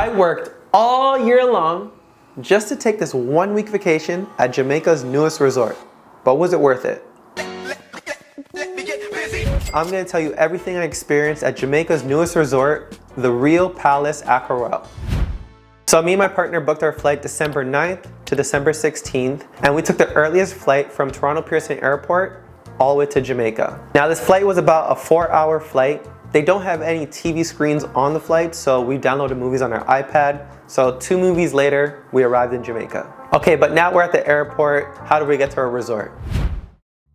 I worked all year long just to take this 1 week vacation at Jamaica's newest resort. But was it worth it? I'm going to tell you everything I experienced at Jamaica's newest resort, the RIU Palace Aquarelle. So me and my partner booked our flight December 9th to December 16th, and we took the earliest flight from Toronto Pearson Airport all the way to Jamaica. Now this flight was about a 4-hour flight. They don't have any TV screens on the flight, so we downloaded movies on our iPad. So 2 movies later, we arrived in Jamaica. Okay, but now we're at the airport. How do we get to our resort?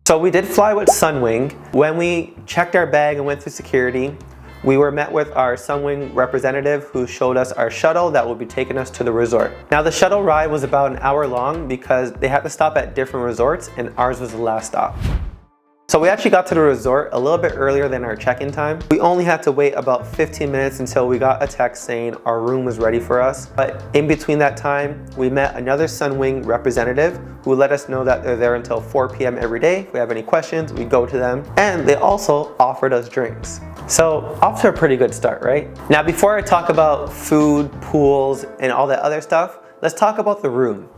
So we did fly with Sunwing. When we checked our bag and went through security, we were met with our Sunwing representative who showed us our shuttle that will be taking us to the resort. Now the shuttle ride was about an hour long because they had to stop at different resorts and ours was the last stop. So we actually got to the resort a little bit earlier than our check-in time. We only had to wait about 15 minutes until we got a text saying our room was ready for us. But in between that time, we met another Sunwing representative who let us know that they're there until 4 p.m. every day. If we have any questions, we go to them. And they also offered us drinks. So off to a pretty good start, right? Now before I talk about food, pools, and all that other stuff, let's talk about the room.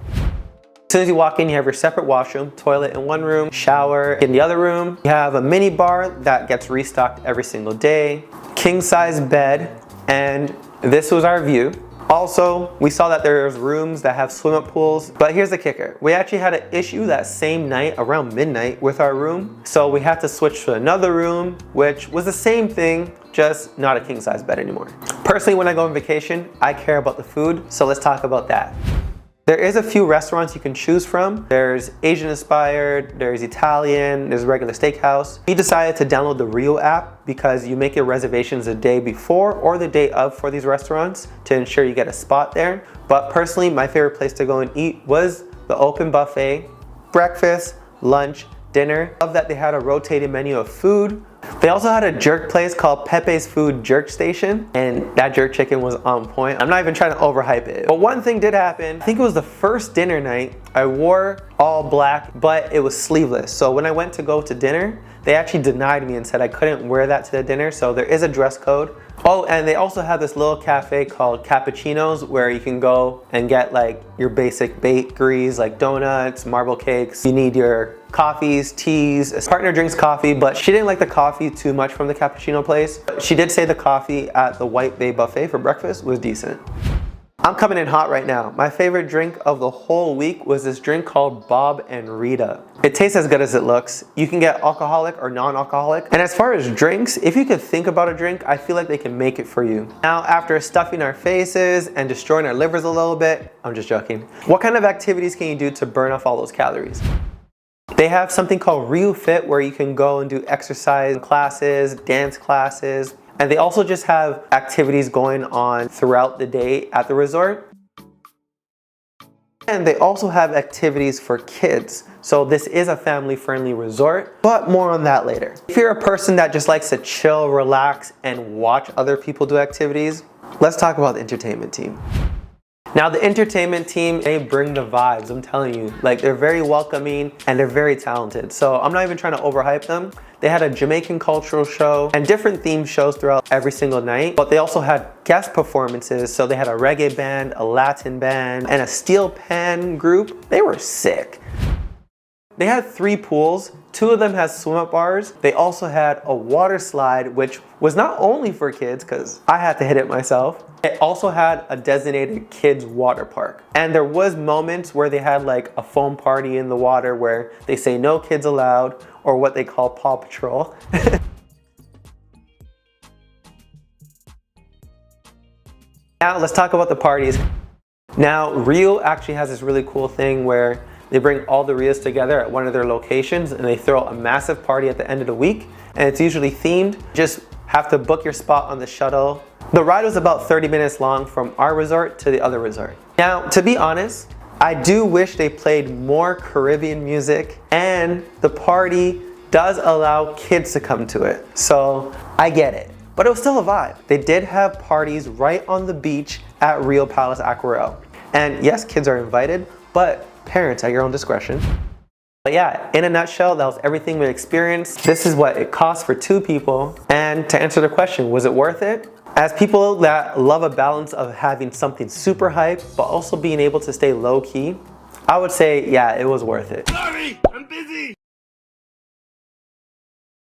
As soon as you walk in, you have your separate washroom, toilet in one room, shower in the other room. You have a mini bar that gets restocked every single day, king size bed, and this was our view. Also, we saw that there's rooms that have swim-up pools, but here's the kicker. We actually had an issue that same night around midnight with our room, so we had to switch to another room, which was the same thing, just not a king size bed anymore. Personally, when I go on vacation, I care about the food, so let's talk about that. There is a few restaurants you can choose from. There's Asian inspired, there's Italian, there's regular steakhouse. We decided to download the RIU app because you make your reservations the day before or the day of for these restaurants to ensure you get a spot there. But personally, my favorite place to go and eat was the open buffet, breakfast, lunch, dinner. Love that they had a rotating menu of food. They also had a jerk place called Pepe's Food Jerk Station, and that jerk chicken was on point. I'm not even trying to overhype it. But one thing did happen. I think it was the first dinner night. I wore all black, but it was sleeveless. So when I went to go to dinner, they actually denied me and said I couldn't wear that to the dinner, so there is a dress code. Oh, and they also have this little cafe called Cappuccinos where you can go and get like your basic bakeries like donuts, marble cakes. You need your coffees, teas. His partner drinks coffee, but she didn't like the coffee too much from the cappuccino place. She did say the coffee at the White Bay Buffet for breakfast was decent. I'm coming in hot right now. My favorite drink of the whole week was this drink called Bob and Rita. It tastes as good as it looks. You can get alcoholic or non-alcoholic. And as far as drinks, if you could think about a drink, I feel like they can make it for you. Now, after stuffing our faces and destroying our livers a little bit, I'm just joking. What kind of activities can you do to burn off all those calories? They have something called RIU Fit where you can go and do exercise classes, dance classes. And they also just have activities going on throughout the day at the resort. And they also have activities for kids. So this is a family-friendly resort, but more on that later. If you're a person that just likes to chill, relax, and watch other people do activities, let's talk about the entertainment team. Now the entertainment team, they bring the vibes, I'm telling you. Like they're very welcoming and they're very talented. So I'm not even trying to overhype them. They had a Jamaican cultural show and different themed shows throughout every single night. But they also had guest performances. So they had a reggae band, a Latin band, and a steel pan group. They were sick. They had 3 pools. 2 of them had swim-up bars. They also had a water slide, which was not only for kids, because I had to hit it myself. It also had a designated kids water park. And there was moments where they had like a foam party in the water where they say no kids allowed, or what they call Paw Patrol. Now let's talk about the parties. Now RIU actually has this really cool thing where they bring all the RIUs together at one of their locations and they throw a massive party at the end of the week, and it's usually themed. Just have to book your spot on the shuttle. The ride was about 30 minutes long from our resort to the other resort. Now, to be honest, I do wish they played more Caribbean music, and the party does allow kids to come to it. So I get it, but it was still a vibe. They did have parties right on the beach at RIU Palace Aquarelle. And yes, kids are invited, but parents at your own discretion. But yeah, in a nutshell, that was everything we experienced. This is what it costs for 2 people. And to answer the question, was it worth it? As people that love a balance of having something super hype, but also being able to stay low key, I would say, yeah, it was worth it.